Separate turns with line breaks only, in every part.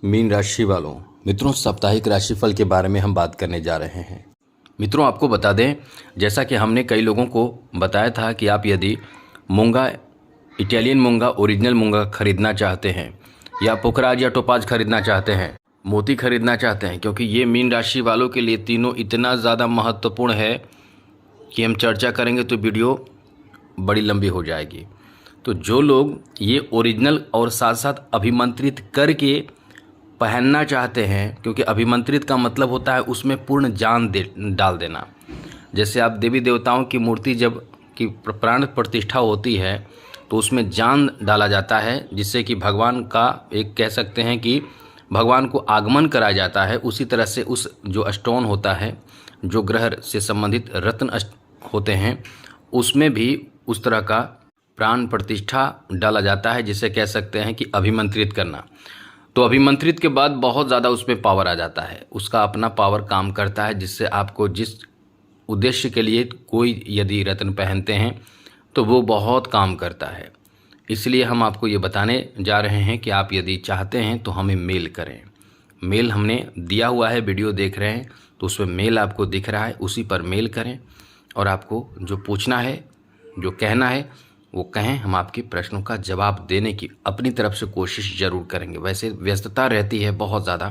Mean राशि वालों, मित्रों साप्ताहिक राशिफल के बारे में हम बात करने जा रहे हैं। मित्रों आपको बता दें, जैसा कि हमने कई लोगों को बताया था कि आप यदि मूंगा, इटालियन मूंगा, ओरिजिनल मूंगा खरीदना चाहते हैं या पोखराज या टोपाज खरीदना चाहते हैं, मोती खरीदना चाहते हैं, क्योंकि ये मीन राशि वालों के लिए तीनों इतना ज़्यादा महत्वपूर्ण है कि हम चर्चा करेंगे तो वीडियो बड़ी लंबी हो जाएगी। तो जो लोग ये ओरिजिनल और साथ साथ अभिमंत्रित करके पहनना चाहते हैं, क्योंकि अभिमंत्रित का मतलब होता है उसमें पूर्ण जान डाल देना। जैसे आप देवी देवताओं की मूर्ति जब की प्राण प्रतिष्ठा होती है तो उसमें जान डाला जाता है, जिससे कि भगवान का एक कह सकते हैं कि भगवान को आगमन कराया जाता है। उसी तरह से उस जो स्टोन होता है, जो ग्रह से संबंधित रत्न होते हैं, उसमें भी उस तरह का प्राण प्रतिष्ठा डाला जाता है, जिसे कह सकते हैं कि अभिमंत्रित करना। तो अभिमंत्रित के बाद बहुत ज़्यादा उसमें पावर आ जाता है, उसका अपना पावर काम करता है, जिससे आपको जिस उद्देश्य के लिए कोई यदि रत्न पहनते हैं तो वो बहुत काम करता है। इसलिए हम आपको ये बताने जा रहे हैं कि आप यदि चाहते हैं तो हमें मेल करें। मेल हमने दिया हुआ है, वीडियो देख रहे हैं तो उसमें मेल आपको दिख रहा है, उसी पर मेल करें और आपको जो पूछना है, जो कहना है वो कहें। हम आपके प्रश्नों का जवाब देने की अपनी तरफ से कोशिश ज़रूर करेंगे। वैसे व्यस्तता रहती है बहुत ज़्यादा,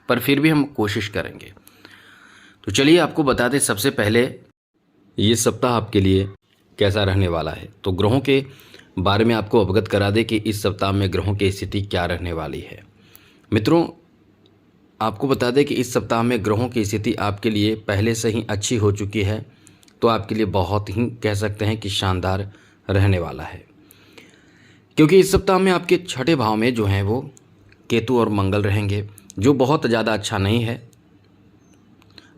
पर फिर भी हम कोशिश करेंगे। तो चलिए आपको बता दें, सबसे पहले ये सप्ताह आपके लिए कैसा रहने वाला है। तो ग्रहों के बारे में आपको अवगत करा दें कि इस सप्ताह में ग्रहों की स्थिति क्या रहने वाली है। मित्रों आपको बता दें कि इस सप्ताह में ग्रहों की स्थिति आपके लिए पहले से ही अच्छी हो चुकी है, तो आपके लिए बहुत ही कह सकते हैं कि शानदार रहने वाला है, क्योंकि इस सप्ताह में आपके छठे भाव में जो हैं वो केतु और मंगल रहेंगे, जो बहुत ज़्यादा अच्छा नहीं है।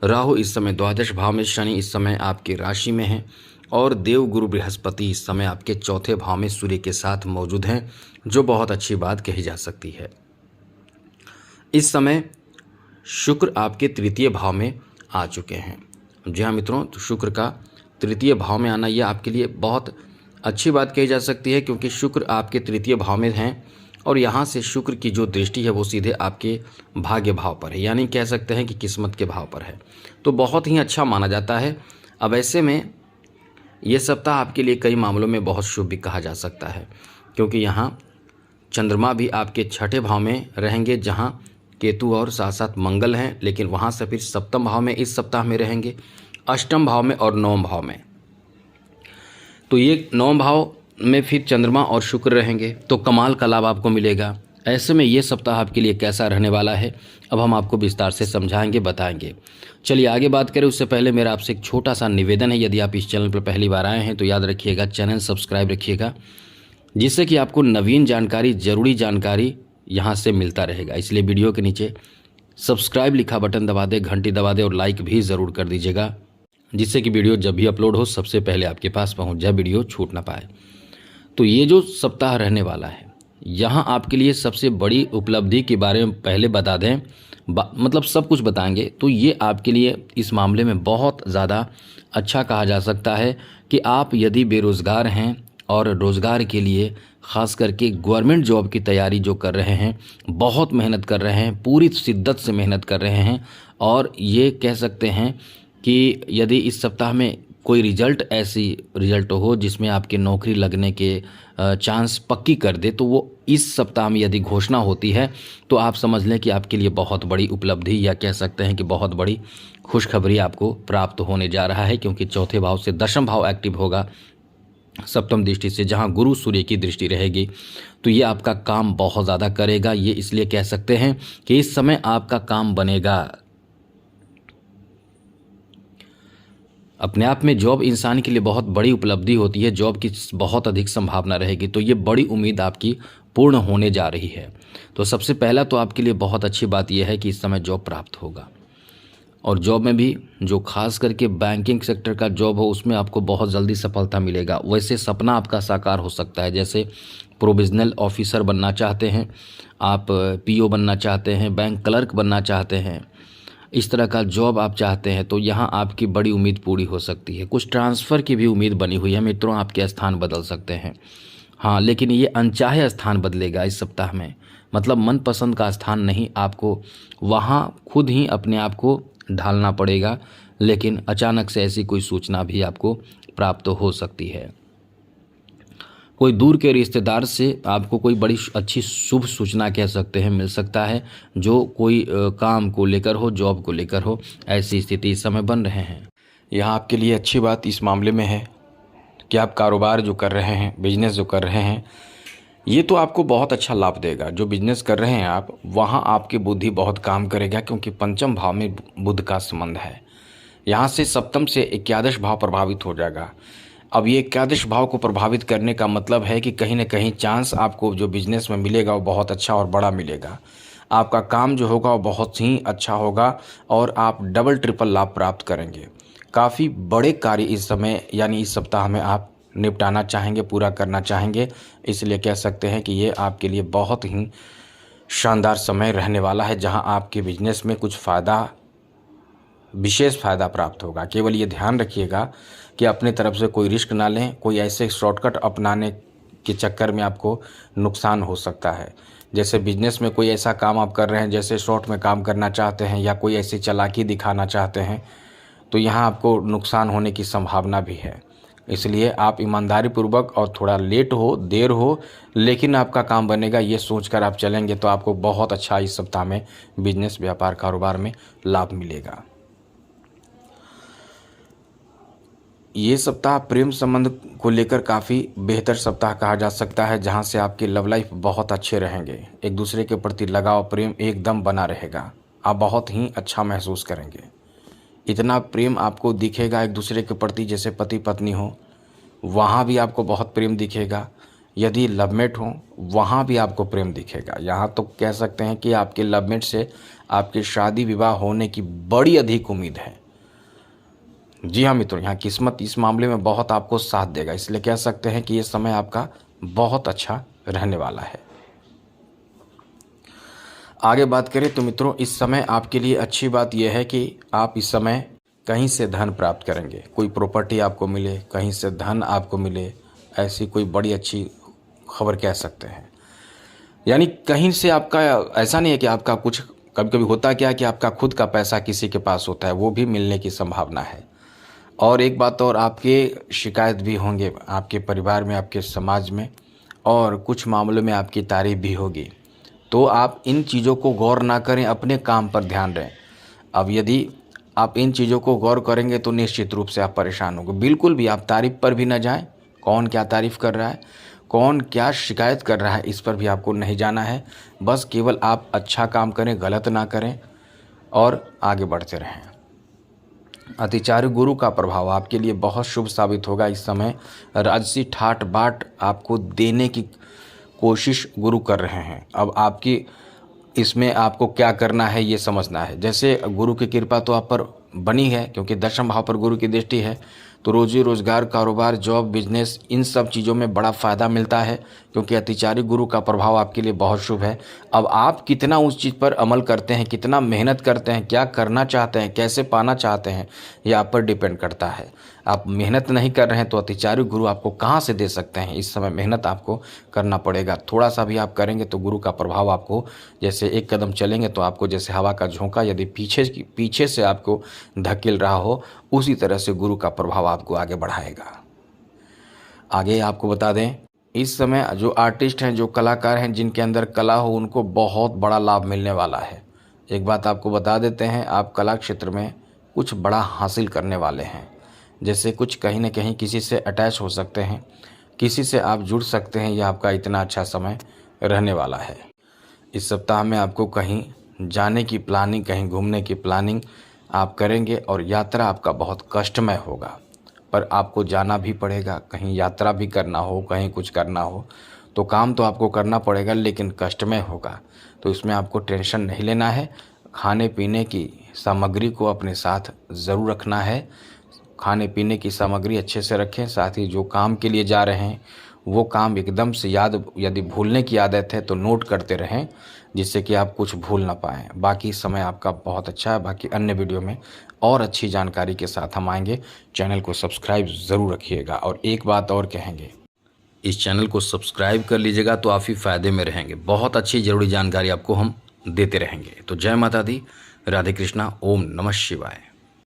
राहु इस समय द्वादश भाव में, शनि इस समय आपके राशि में है और देव गुरु बृहस्पति इस समय आपके चौथे भाव में सूर्य के साथ मौजूद हैं, जो बहुत अच्छी बात कही जा सकती है। इस समय शुक्र आपके तृतीय भाव में आ चुके हैं। जी हाँ मित्रों, तो शुक्र का तृतीय भाव में आना यह आपके लिए बहुत अच्छी बात कही जा सकती है, क्योंकि शुक्र आपके तृतीय भाव में हैं और यहाँ से शुक्र की जो दृष्टि है वो सीधे आपके भाग्य भाव पर है, यानी कह सकते हैं कि किस्मत के भाव पर है। तो बहुत ही अच्छा माना जाता है। अब ऐसे में ये सप्ताह आपके लिए कई मामलों में बहुत शुभ भी कहा जा सकता है, क्योंकि यहाँ चंद्रमा भी आपके छठे भाव में रहेंगे, जहाँ केतु और साथ साथ मंगल हैं, लेकिन वहाँ से फिर सप्तम भाव में इस सप्ताह में रहेंगे, अष्टम भाव में और नवम भाव में। तो ये नवम भाव में फिर चंद्रमा और शुक्र रहेंगे, तो कमाल का लाभ आपको मिलेगा। ऐसे में ये सप्ताह आपके लिए कैसा रहने वाला है, अब हम आपको विस्तार से समझाएंगे, बताएंगे। चलिए आगे बात करें उससे पहले मेरा आपसे एक छोटा सा निवेदन है, यदि आप इस चैनल पर पहली बार आए हैं तो याद रखिएगा चैनल सब्सक्राइब रखिएगा, जिससे कि आपको नवीन जानकारी, ज़रूरी जानकारी यहाँ से मिलता रहेगा। इसलिए वीडियो के नीचे सब्सक्राइब लिखा बटन दबा दे, घंटी दबा दे और लाइक भी ज़रूर कर दीजिएगा, जिससे कि वीडियो जब भी अपलोड हो सबसे पहले आपके पास पहुँच जाए, वीडियो छूट ना पाए। तो ये जो सप्ताह रहने वाला है, यहाँ आपके लिए सबसे बड़ी उपलब्धि के बारे में पहले बता दें, मतलब सब कुछ बताएंगे। तो ये आपके लिए इस मामले में बहुत ज़्यादा अच्छा कहा जा सकता है कि आप यदि बेरोज़गार हैं और रोज़गार के लिए ख़ास करके गवर्नमेंट जॉब की तैयारी जो कर रहे हैं, बहुत मेहनत कर रहे हैं, पूरी शिद्दत से मेहनत कर रहे हैं, और ये कह सकते हैं कि यदि इस सप्ताह में कोई ऐसी रिजल्ट हो जिसमें आपके नौकरी लगने के चांस पक्की कर दे, तो वो इस सप्ताह में यदि घोषणा होती है तो आप समझ लें कि आपके लिए बहुत बड़ी उपलब्धि, या कह सकते हैं कि बहुत बड़ी खुशखबरी आपको प्राप्त होने जा रहा है, क्योंकि चौथे भाव से दशम भाव एक्टिव होगा सप्तम दृष्टि से, जहां गुरु सूर्य की दृष्टि रहेगी। तो ये आपका काम बहुत ज़्यादा करेगा। ये इसलिए कह सकते हैं कि इस समय आपका काम बनेगा। अपने आप में जॉब इंसान के लिए बहुत बड़ी उपलब्धि होती है, जॉब की बहुत अधिक संभावना रहेगी, तो ये बड़ी उम्मीद आपकी पूर्ण होने जा रही है। तो सबसे पहला तो आपके लिए बहुत अच्छी बात यह है कि इस समय जॉब प्राप्त होगा, और जॉब में भी जो खास करके बैंकिंग सेक्टर का जॉब हो उसमें आपको बहुत जल्दी सफलता मिलेगा। वैसे सपना आपका साकार हो सकता है, जैसे प्रोविजनल ऑफिसर बनना चाहते हैं आप, पीओ बनना चाहते हैं, बैंक क्लर्क बनना चाहते हैं, इस तरह का जॉब आप चाहते हैं, तो यहाँ आपकी बड़ी उम्मीद पूरी हो सकती है। कुछ ट्रांसफ़र की भी उम्मीद बनी हुई है मित्रों, आपके स्थान बदल सकते हैं। हाँ, लेकिन ये अनचाहे स्थान बदलेगा इस सप्ताह में, मतलब मनपसंद का स्थान नहीं, आपको वहाँ खुद ही अपने आप को ढालना पड़ेगा, लेकिन अचानक से ऐसी कोई सूचना भी आपको प्राप्त हो सकती है। कोई दूर के रिश्तेदार से आपको कोई बड़ी अच्छी शुभ सूचना कह सकते हैं मिल सकता है, जो कोई काम को लेकर हो, जॉब को लेकर हो, ऐसी स्थिति इस समय बन रहे हैं। यहाँ आपके लिए अच्छी बात इस मामले में है कि आप कारोबार जो कर रहे हैं, बिजनेस जो कर रहे हैं, ये तो आपको बहुत अच्छा लाभ देगा। जो बिजनेस कर रहे हैं आप, वहाँ आपकी बुद्धि बहुत काम करेगा, क्योंकि पंचम भाव में बुध का संबंध है। यहाँ से सप्तम से एकादश भाव प्रभावित हो जाएगा। अब ये एकादश भाव को प्रभावित करने का मतलब है कि कहीं ना कहीं चांस आपको जो बिजनेस में मिलेगा वो बहुत अच्छा और बड़ा मिलेगा। आपका काम जो होगा वो बहुत ही अच्छा होगा और आप डबल ट्रिपल लाभ प्राप्त करेंगे। काफ़ी बड़े कार्य इस समय यानी इस सप्ताह में आप निपटाना चाहेंगे, पूरा करना चाहेंगे, इसलिए कह सकते हैं कि ये आपके लिए बहुत ही शानदार समय रहने वाला है, जहां आपके बिजनेस में कुछ फ़ायदा, विशेष फ़ायदा प्राप्त होगा। केवल ये ध्यान रखिएगा कि अपने तरफ से कोई रिस्क ना लें, कोई ऐसे शॉर्टकट अपनाने के चक्कर में आपको नुकसान हो सकता है। जैसे बिजनेस में कोई ऐसा काम आप कर रहे हैं, जैसे शॉर्ट में काम करना चाहते हैं या कोई ऐसी चालाकी दिखाना चाहते हैं, तो यहाँ आपको नुकसान होने की संभावना भी है। इसलिए आप ईमानदारी पूर्वक और थोड़ा लेट हो, देर हो, लेकिन आपका काम बनेगा, ये सोचकर आप चलेंगे तो आपको बहुत अच्छा इस सप्ताह में बिजनेस, व्यापार, कारोबार में लाभ मिलेगा। ये सप्ताह प्रेम संबंध को लेकर काफ़ी बेहतर सप्ताह कहा जा सकता है, जहां से आपके लव लाइफ बहुत अच्छे रहेंगे। एक दूसरे के प्रति लगाव, प्रेम एकदम बना रहेगा। आप बहुत ही अच्छा महसूस करेंगे। इतना प्रेम आपको दिखेगा एक दूसरे के प्रति, जैसे पति पत्नी हो, वहाँ भी आपको बहुत प्रेम दिखेगा। यदि लवमेट हो, वहाँ भी आपको प्रेम दिखेगा। यहाँ तो कह सकते हैं कि आपके लवमेट से आपकी शादी विवाह होने की बड़ी अधिक उम्मीद है। जी हाँ मित्रों, यहाँ किस्मत इस मामले में बहुत आपको साथ देगा, इसलिए कह सकते हैं कि ये समय आपका बहुत अच्छा रहने वाला है। आगे बात करें तो मित्रों, इस समय आपके लिए अच्छी बात यह है कि आप इस समय कहीं से धन प्राप्त करेंगे। कोई प्रॉपर्टी आपको मिले, कहीं से धन आपको मिले, ऐसी कोई बड़ी अच्छी खबर कह सकते हैं। यानी कहीं से आपका, ऐसा नहीं है कि आपका कुछ, कभी कभी होता क्या है कि आपका खुद का पैसा किसी के पास होता है, वो भी मिलने की संभावना है। और एक बात और, आपके शिकायत भी होंगे आपके परिवार में, आपके समाज में, और कुछ मामलों में आपकी तारीफ भी होगी। तो आप इन चीज़ों को गौर ना करें, अपने काम पर ध्यान रहें। अब यदि आप इन चीज़ों को गौर करेंगे तो निश्चित रूप से आप परेशान होंगे। बिल्कुल भी आप तारीफ पर भी ना जाएं। कौन क्या तारीफ़ कर रहा है, कौन क्या शिकायत कर रहा है, इस पर भी आपको नहीं जाना है। बस केवल आप अच्छा काम करें, गलत ना करें और आगे बढ़ते रहें। अतिचारी गुरु का प्रभाव आपके लिए बहुत शुभ साबित होगा। इस समय राजसी ठाट बाट आपको देने की कोशिश गुरु कर रहे हैं। अब आपकी इसमें आपको क्या करना है ये समझना है। जैसे गुरु की कृपा तो आप पर बनी है, क्योंकि दशम भाव पर गुरु की दृष्टि है, तो रोजी रोजगार, कारोबार, जॉब, बिजनेस, इन सब चीज़ों में बड़ा फ़ायदा मिलता है, क्योंकि अतिचारी गुरु का प्रभाव आपके लिए बहुत शुभ है। अब आप कितना उस चीज़ पर अमल करते हैं, कितना मेहनत करते हैं, क्या करना चाहते हैं, कैसे पाना चाहते हैं, ये आप पर डिपेंड करता है। आप मेहनत नहीं कर रहे हैं तो अतिचारी गुरु आपको कहाँ से दे सकते हैं। इस समय मेहनत आपको करना पड़ेगा। थोड़ा सा भी आप करेंगे तो गुरु का प्रभाव आपको, जैसे एक कदम चलेंगे तो आपको जैसे हवा का झोंका यदि पीछे से आपको धकेल रहा हो, उसी तरह से गुरु का प्रभाव आपको आगे बढ़ाएगा। आगे आपको बता दें, इस समय जो आर्टिस्ट हैं, जो कलाकार हैं, जिनके अंदर कला हो, उनको बहुत बड़ा लाभ मिलने वाला है। एक बात आपको बता देते हैं, आप कला क्षेत्र में कुछ बड़ा हासिल करने वाले हैं। जैसे कुछ कहीं न कहीं किसी से अटैच हो सकते हैं, किसी से आप जुड़ सकते हैं। यह आपका इतना अच्छा समय रहने वाला है। इस सप्ताह में आपको कहीं जाने की प्लानिंग, कहीं घूमने की प्लानिंग आप करेंगे और यात्रा आपका बहुत कष्टमय होगा, पर आपको जाना भी पड़ेगा। कहीं यात्रा भी करना हो, कहीं कुछ करना हो, तो काम तो आपको करना पड़ेगा, लेकिन कष्टमय होगा। तो इसमें आपको टेंशन नहीं लेना है। खाने पीने की सामग्री को अपने साथ ज़रूर रखना है। खाने पीने की सामग्री अच्छे से रखें। साथ ही जो काम के लिए जा रहे हैं वो काम एकदम से याद, यदि भूलने की आदत है तो नोट करते रहें, जिससे कि आप कुछ भूल ना पाएँ। बाकी समय आपका बहुत अच्छा है। बाकी अन्य वीडियो में और अच्छी जानकारी के साथ हम आएंगे। चैनल को सब्सक्राइब ज़रूर रखिएगा। और एक बात और कहेंगे, इस चैनल को सब्सक्राइब कर लीजिएगा, तो आप ही फ़ायदे में रहेंगे। बहुत अच्छी ज़रूरी जानकारी आपको हम देते रहेंगे। तो जय माता दी, राधे कृष्णा, ओम नमः शिवाय।